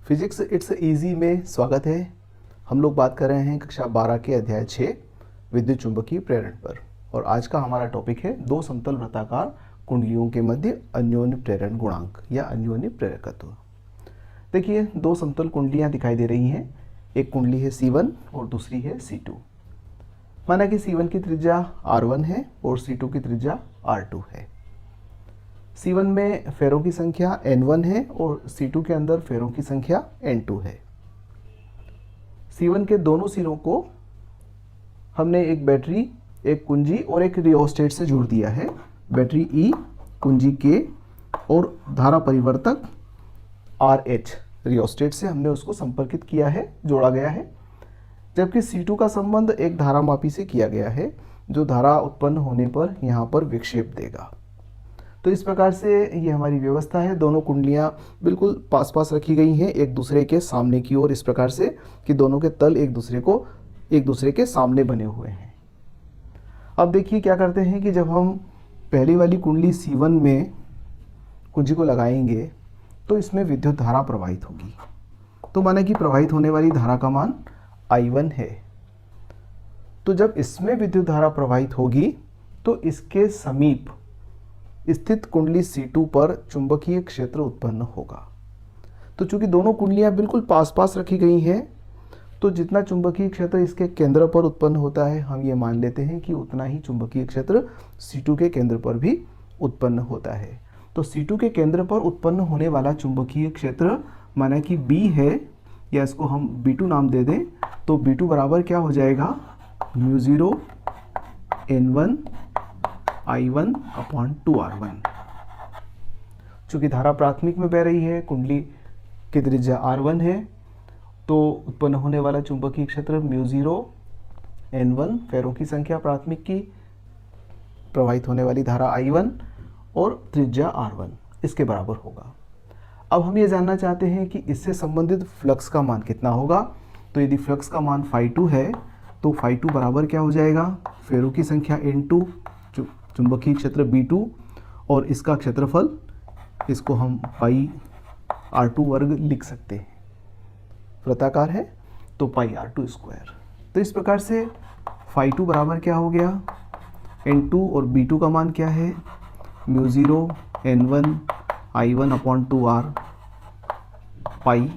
Physics it's easy में स्वागत है। हम लोग बात कर रहे हैं कक्षा 12 के अध्याय 6 विद्युत चुंबकीय प्रेरण पर। और आज का हमारा टॉपिक है दो समतल वृत्ताकार कुंडलियों के मध्य अन्योन्य प्रेरण गुणांक या अन्योन्य प्रेरकत्व। देखिए, दो समतल कुंडलियां दिखाई दे रही हैं। एक कुंडली है C1 और दूसरी है C2। माना कि C1 की त्रिज्या R1 है और C2 की त्रिज्या R2 है। C1 में फेरों की संख्या N1 है और C2 के अंदर फेरों की संख्या N2 है। C1 के दोनों सिरों को हमने एक बैटरी, एक कुंजी और एक रियोस्टेट से जोड़ दिया है। बैटरी E, कुंजी K और धारा परिवर्तक RH रियोस्टेट से हमने उसको संपर्कित किया है, जोड़ा गया है। जबकि C2 का संबंध एक धारामापी से किया गया है जो धारा उत्पन्न होने पर यहाँ पर विक्षेप देगा। तो इस प्रकार से ये हमारी व्यवस्था है। दोनों कुंडलियाँ बिल्कुल पास पास रखी गई हैं एक दूसरे के सामने की ओर, इस प्रकार से कि दोनों के तल एक दूसरे के सामने बने हुए हैं। अब देखिए क्या करते हैं कि जब हम पहली वाली कुंडली C1 में कुंजी को लगाएंगे तो इसमें विद्युत धारा प्रवाहित होगी। तो माना कि प्रवाहित होने वाली धारा का मान I1 है। तो जब इसमें विद्युत धारा प्रवाहित होगी तो इसके समीप स्थित कुंडली C2 पर चुंबकीय क्षेत्र उत्पन्न होगा। तो चूंकि दोनों कुंडलियां बिल्कुल पास पास रखी गई हैं, तो जितना चुंबकीय क्षेत्र इसके केंद्र पर उत्पन्न होता है, हम ये मान लेते हैं कि उतना ही चुंबकीय क्षेत्र C2 के केंद्र पर भी उत्पन्न होता है। तो C2 के केंद्र पर उत्पन्न होने वाला चुंबकीय क्षेत्र माना कि B है, या इसको हम B2 नाम दे दें, तो B2 बराबर क्या हो जाएगा, μ0 N1 I1 अपॉन 2R1। चूँकि धारा प्राथमिक में बह रही है, कुंडली की त्रिज्या R1 है, तो उत्पन्न होने वाला चुंबकीय क्षेत्र μ0 N1 फेरों की संख्या प्राथमिक की, प्रवाहित होने वाली धारा I1 और त्रिज्या R1 इसके बराबर होगा। अब हम ये जानना चाहते हैं कि इससे संबंधित फ्लक्स का मान कितना होगा। तो यदि फ्लक्स का मान φ2 है तो φ2 बराबर क्या हो जाएगा, फेरों की संख्या N2, चुंबकीय क्षेत्र B2 और इसका क्षेत्रफल, इसको हम पाई R2 वर्ग लिख सकते हैं। वृत्ताकार है तो पाई R2 स्क्वायर। तो इस प्रकार से φ2 बराबर क्या हो गया, N2 और B2 का मान क्या है, μ0 N1 I1 अपॉन 2R पाई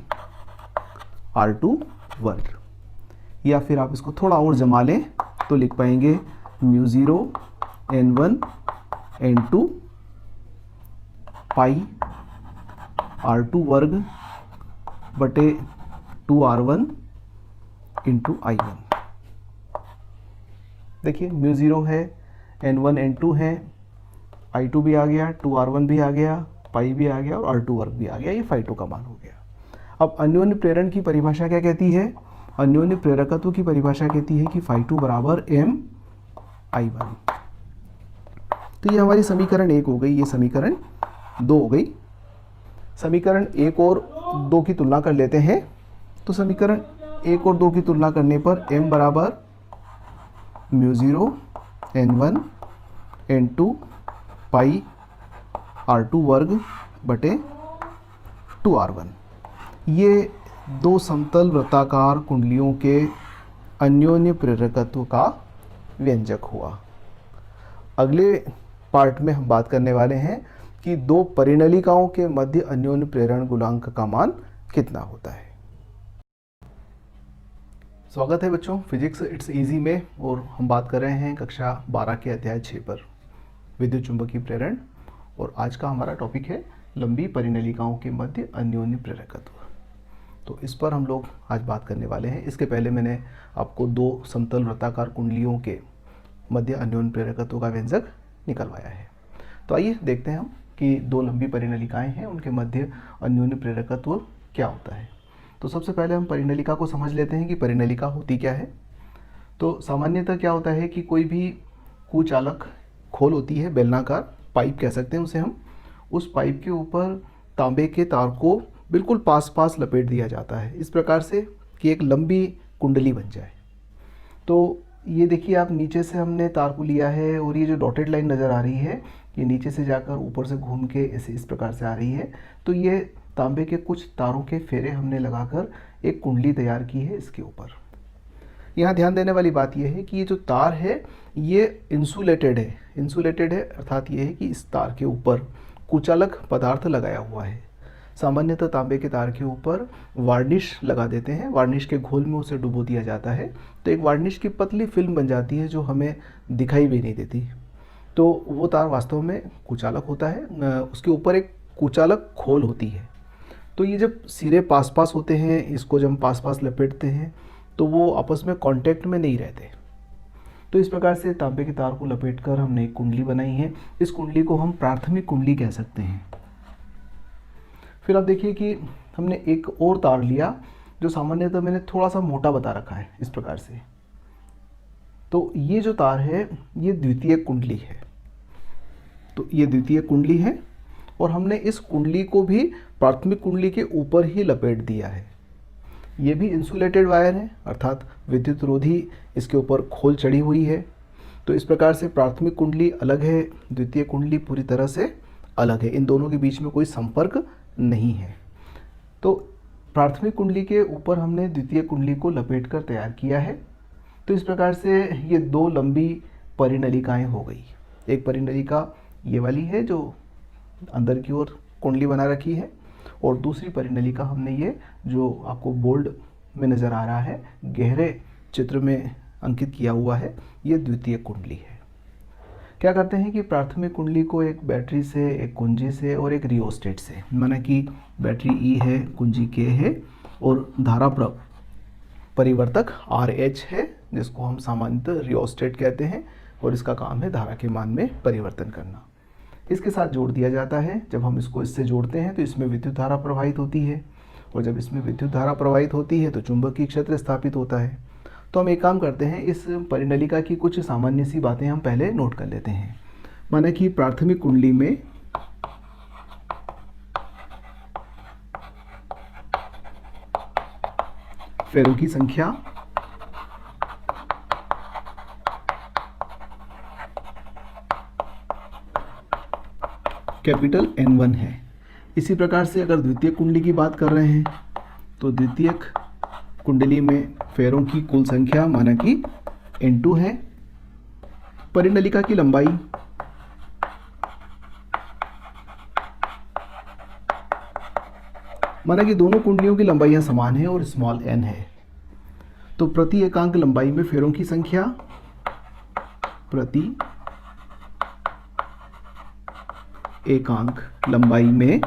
R2 वर्ग। या फिर आप इसको थोड़ा और जमा लें तो लिख पाएंगे μ0 N1 N2 पाई R2 वर्ग बटे 2R1 इंटू I1। देखिए μ0 है, N1 N2 है, I2 भी आ गया, 2R1 भी आ गया, पाई भी आ गया और R2 वर्ग भी आ गया। ये φ2 का मान हो गया। अब अन्योन्य प्रेरण की परिभाषा क्या कहती है, अन्योन्य प्रेरकत्व की परिभाषा कहती है कि φ2 बराबर M I1। तो ये हमारी समीकरण 1 हो गई, ये समीकरण 2 हो गई। समीकरण 1 और 2 की तुलना कर लेते हैं। तो समीकरण 1 और 2 की तुलना करने पर M बराबर μ0 N1 N2 पाई R2 वर्ग बटे 2R1। ये दो समतल वृत्ताकार कुंडलियों के अन्योन्य प्रेरकत्व का व्यंजक हुआ। अगले पार्ट में हम बात करने वाले हैं कि दो परिनलिकाओं के मध्य अन्योन्य प्रेरण गुणांक का मान कितना होता है। स्वागत है बच्चों फिजिक्स इट्स इजी में, और हम बात कर रहे हैं कक्षा 12 के अध्याय 6 पर विद्युत चुंबकीय प्रेरण। और आज का हमारा टॉपिक है लंबी परिनलिकाओं के मध्य अन्योन्य प्रेरकत्व। तो इस पर हम लोग आज बात करने वाले हैं। इसके पहले मैंने आपको दो समतल वृत्ताकार कुंडलियों के मध्य अन्योन्य प्रेरकत्व का व्यंजक निकलवाया है। तो आइए देखते हैं हम कि दो लंबी परिनलिकाएं हैं, उनके मध्य अन्योन्य प्रेरकत्व क्या होता है। तो सबसे पहले हम परिनलिका को समझ लेते हैं कि परिनलिका होती क्या है। तो सामान्यतः क्या होता है कि कोई भी कुचालक खोल होती है, बेलनाकार पाइप कह सकते हैं उसे हम, उस पाइप के ऊपर तांबे के तार को बिल्कुल पास पास लपेट दिया जाता है, इस प्रकार से कि एक लंबी कुंडली बन जाए। तो ये देखिए, आप नीचे से हमने तार को लिया है और ये जो डॉटेड लाइन नज़र आ रही है, ये नीचे से जाकर ऊपर से घूम के इस प्रकार से आ रही है। तो ये तांबे के कुछ तारों के फेरे हमने लगाकर एक कुंडली तैयार की है इसके ऊपर। यहाँ ध्यान देने वाली बात यह है कि ये जो तार है ये इंसुलेटेड है अर्थात ये है कि इस तार के ऊपर कुचालक पदार्थ लगाया हुआ है। सामान्यतः तांबे के तार के ऊपर वार्निश लगा देते हैं, वार्निश के घोल में उसे डुबो दिया जाता है, तो एक वार्निश की पतली फिल्म बन जाती है जो हमें दिखाई भी नहीं देती। तो वो तार वास्तव में कुचालक होता है, उसके ऊपर एक कुचालक खोल होती है। तो ये जब सिरे पास पास होते हैं, इसको जब हम पास पास लपेटते हैं तो वो आपस में कांटेक्ट में नहीं रहते। तो इस प्रकार से तांबे के तार को लपेटकर हमने एक कुंडली बनाई है। इस कुंडली को हम प्राथमिक कुंडली कह सकते हैं। फिर आप देखिए कि हमने एक और तार लिया जो सामान्यतः मैंने थोड़ा सा मोटा बता रखा है इस प्रकार से। तो ये जो तार है ये द्वितीय कुंडली है। तो ये द्वितीय कुंडली है और हमने इस कुंडली को भी प्राथमिक कुंडली के ऊपर ही लपेट दिया है। ये भी इंसुलेटेड वायर है अर्थात विद्युत रोधी इसके ऊपर खोल चढ़ी हुई है। तो इस प्रकार से प्राथमिक कुंडली अलग है, द्वितीय कुंडली पूरी तरह से अलग है, इन दोनों के बीच में कोई संपर्क नहीं है। तो प्राथमिक कुंडली के ऊपर हमने द्वितीय कुंडली को लपेटकर तैयार किया है। तो इस प्रकार से ये दो लंबी परिनलिकाएं हो गई। एक परिनलिका ये वाली है जो अंदर की ओर कुंडली बना रखी है और दूसरी परिनलिका हमने ये जो आपको बोल्ड में नज़र आ रहा है, गहरे चित्र में अंकित किया हुआ है, ये द्वितीय कुंडली है। क्या करते हैं कि प्राथमिक कुंडली को एक बैटरी से, एक कुंजी से और एक रियोस्टेट से, माना कि बैटरी E है, कुंजी K है और धारा परिवर्तक RH है जिसको हम सामान्यतः रियोस्टेट कहते हैं और इसका काम है धारा के मान में परिवर्तन करना। इसके साथ जोड़ दिया जाता है। जब हम इसको इससे जोड़ते हैं तो इसमें विद्युत धारा प्रवाहित होती है और जब इसमें विद्युत धारा प्रवाहित होती है तो चुंबकीय क्षेत्र स्थापित होता है। तो हम एक काम करते हैं, इस परिनलिका की कुछ सामान्य सी बातें हम पहले नोट कर लेते हैं। माना कि प्राथमिक कुंडली में फेरों की संख्या कैपिटल N1 है। इसी प्रकार से अगर द्वितीय कुंडली की बात कर रहे हैं तो द्वितीय कुंडली में फेरों की कुल संख्या माना कि N2 है। परिनलिका की लंबाई माना कि दोनों कुंडलियों की लंबाइयां समान है और स्मॉल n है। तो प्रति एकांक लंबाई में फेरों की संख्या प्रति एकांक लंबाई में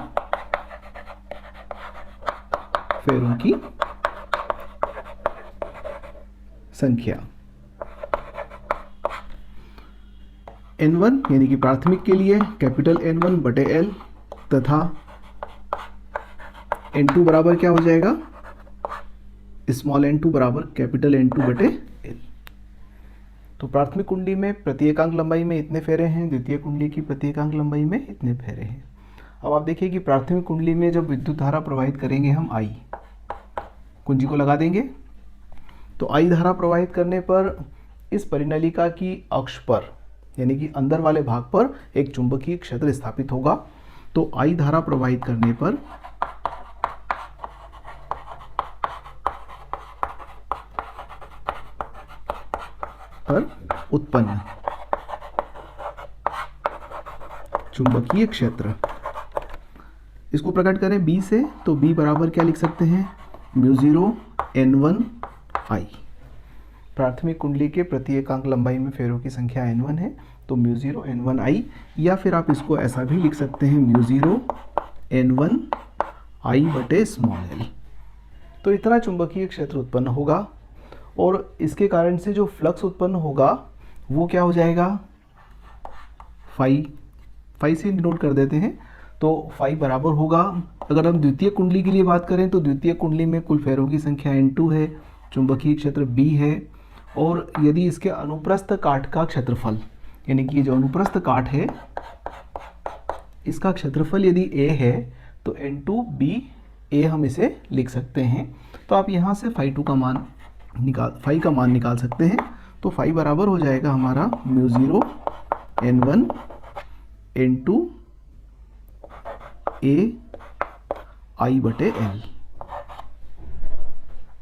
फेरों की संख्या N1 यानी कि प्राथमिक के लिए कैपिटल N1 बटे L तथा N2 बराबर क्या हो जाएगा, स्मॉल n2 बराबर कैपिटल N2 बटे L। तो प्राथमिक कुंडली में प्रति एकांक लंबाई में इतने फेरे हैं, द्वितीय कुंडली की प्रति एकांक लंबाई में इतने फेरे हैं। अब आप देखिए कि प्राथमिक कुंडली में जब विद्युत धारा प्रवाहित करेंगे हम I, कुंजी को लगा देंगे तो I धारा प्रवाहित करने पर इस परिनलिका की अक्ष पर यानी कि अंदर वाले भाग पर एक चुंबकीय क्षेत्र स्थापित होगा। तो I धारा प्रवाहित करने पर उत्पन्न चुंबकीय क्षेत्र, इसको प्रकट करें B से तो B बराबर क्या लिख सकते हैं, μ0 N1 I। प्राथमिक कुंडली के प्रति एकांक लंबाई में फेरों की संख्या N1 है तो μ0 N1 I, या फिर आप इसको ऐसा भी लिख सकते हैं μ0 N1 I बटे स्मॉल l। तो इतना चुंबकीय क्षेत्र उत्पन्न होगा और इसके कारण से जो फ्लक्स उत्पन्न होगा वो क्या हो जाएगा, फाई से नोट कर देते हैं। तो फाई बराबर होगा, अगर हम द्वितीय कुंडली के लिए बात करें तो द्वितीय कुंडली में कुल फेरों की संख्या N2 है, चुंबकीय क्षेत्र B है और यदि इसके अनुप्रस्थ काट का क्षेत्रफल यानी कि ये जो अनुप्रस्थ काट है इसका क्षेत्रफल यदि A है तो N2B A हम इसे लिख सकते हैं। तो आप यहाँ से फाई का मान निकाल सकते हैं। तो फाई बराबर हो जाएगा हमारा μ0 N1 N2 A I/L।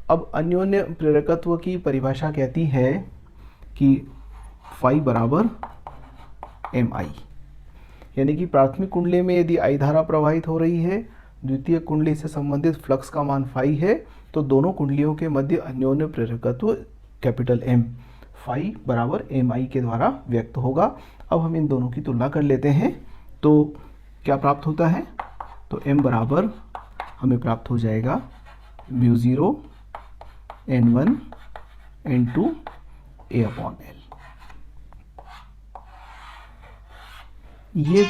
अब अन्योन्य प्रेरकत्व की परिभाषा कहती है कि phi बराबर mi, यानी कि प्राथमिक कुंडली में यदि I धारा प्रवाहित हो रही है, द्वितीय कुंडली से संबंधित फ्लक्स का मान phi है, तो दोनों कुंडलियों के मध्य अन्योन्य प्रेरकत्व कैपिटल M phi बराबर mi के द्वारा व्यक्त होगा। अब हम इन दोनों की तुलना कर लेते हैं, तो क्या प्राप्त होता है? तो M बराबर हमें प्राप्त हो जाएगा μ0 N1 N2 A/L। ये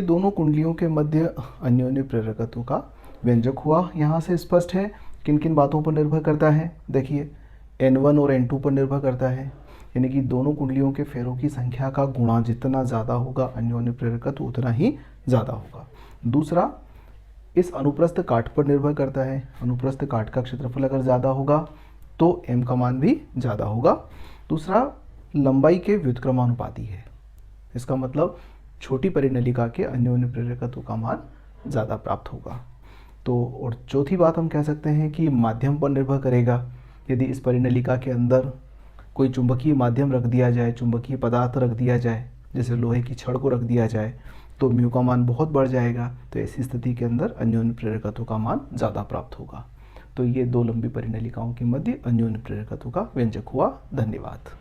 दोनों कुंडलियों के मध्य अन्योन्य प्रेरकत्व का व्यंजक हुआ। यहाँ से स्पष्ट है किन किन बातों पर निर्भर करता है। देखिए, N1 और N2 पर निर्भर करता है, यानी कि दोनों कुंडलियों के फेरों की संख्या का गुणा जितना ज़्यादा होगा अन्योन्य प्रेरकत्व उतना ही ज़्यादा होगा। दूसरा, इस अनुप्रस्थ काट पर निर्भर करता है। अनुप्रस्थ काट का क्षेत्रफल अगर ज़्यादा होगा तो M का मान भी ज़्यादा होगा। दूसरा, लंबाई के व्युत्क्रमानुपाती है, इसका मतलब छोटी परिनलिका के अन्योन्य प्रेरकत्व का मान ज़्यादा प्राप्त होगा। तो और चौथी बात हम कह सकते हैं कि माध्यम पर निर्भर करेगा। यदि इस परिनलिका के अंदर कोई चुंबकीय माध्यम रख दिया जाए, चुंबकीय पदार्थ रख दिया जाए, जैसे लोहे की छड़ को रख दिया जाए, तो म्यू का मान बहुत बढ़ जाएगा। तो ऐसी स्थिति के अंदर अन्योन्य प्रेरकत्व का मान ज़्यादा प्राप्त होगा। तो ये दो लंबी परिनलिकाओं के मध्य अन्योन्य प्रेरकत्व का व्यंजक हुआ। धन्यवाद।